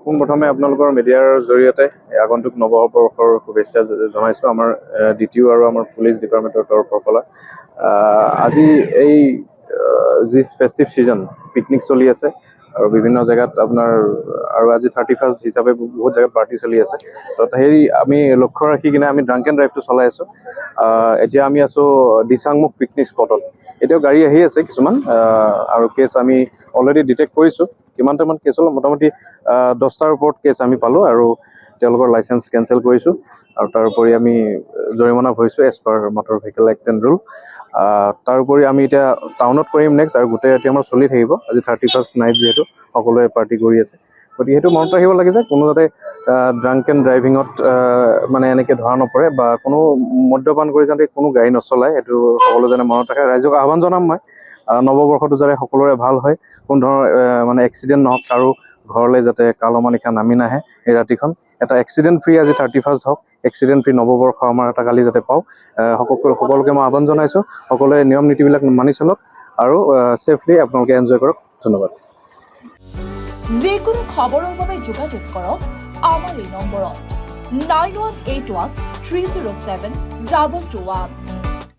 পোনপ্ৰথমে আপোনালোকৰ মিডিয়াৰ জৰিয়তে আগন্তুক নৱবৰ্ষৰ শুভেচ্ছা জনাইছোঁ আমাৰ DTO আৰু আমাৰ পুলিচ ডিপাৰ্টমেণ্টৰ তৰফৰ পৰা। আজি এই যি ফেষ্টিভ ছিজন পিকনিক চলি আছে আৰু বিভিন্ন জেগাত আপোনাৰ আৰু আজি 31st হিচাপে বহুত জেগাত পাৰ্টি চলি আছে। তো সেই আমি লক্ষ্য ৰাখি কিনে আমি ড্ৰাংক এণ্ড ড্ৰাইভটো চলাই আছোঁ। এতিয়া আমি আছোঁ দিচাংমুখ পিকনিক স্পটত। এতিয়াও গাড়ী আহি আছে কিছুমান আৰু কেছ আমি অলৰেডি ডিটেক্ট কৰিছোঁ। কিমানটামান কেছ হ'ল মোটামুটি 10টাৰ ওপৰত কেছ আমি পালোঁ আৰু তেওঁলোকৰ লাইচেঞ্চ কেঞ্চেল কৰিছোঁ আৰু তাৰোপৰি আমি জৰিমনা ভৰিছোঁ as per motor vehicle act and rule. তাৰোপৰি আমি এতিয়া টাউনত কৰিম নেক্সট আৰু গোটেই ৰাতি আমাৰ চলি থাকিব। আজি 31st নাইট যিহেতু সকলোৱে পাৰ্টি কৰি আছে, গতিকে সেইটো মনত ৰাখিব লাগে যে কোনো যাতে ড্ৰাংক এণ্ড ড্ৰাইভিঙত মানে এনেকৈ ধৰা নপৰে বা কোনো মদ্যপান কৰি যাতে কোনো গাড়ী নচলায়, সেইটো সকলো যেনে মনত ৰাখে। ৰাইজক আহ্বান জনাম মই নৱবৰ্ষটো যাতে সকলোৰে ভাল হয়, কোনো ধৰণৰ মানে এক্সিডেণ্ট নহওক, কাৰো ঘৰলৈ যাতে কালমা নিশা নামি নাহে। এই ৰাতিখন এটা এক্সিডেণ্ট ফ্ৰী আজি 31st হওক, এক্সিডেণ্ট ফ্ৰী নৱবৰ্ষ আমাৰ এটা কালি যাতে পাওঁ। সকলোকে মই আহ্বান জনাইছোঁ, সকলোৱে নিয়ম নীতিবিলাক মানি চলক আৰু ছেফলি আপোনালোকে এনজয় কৰক। ধন্যবাদ। যিকোনো খবৰৰ বাবে যোগাযোগ কৰক আমাৰ এই নম্বৰত 9181 307 221।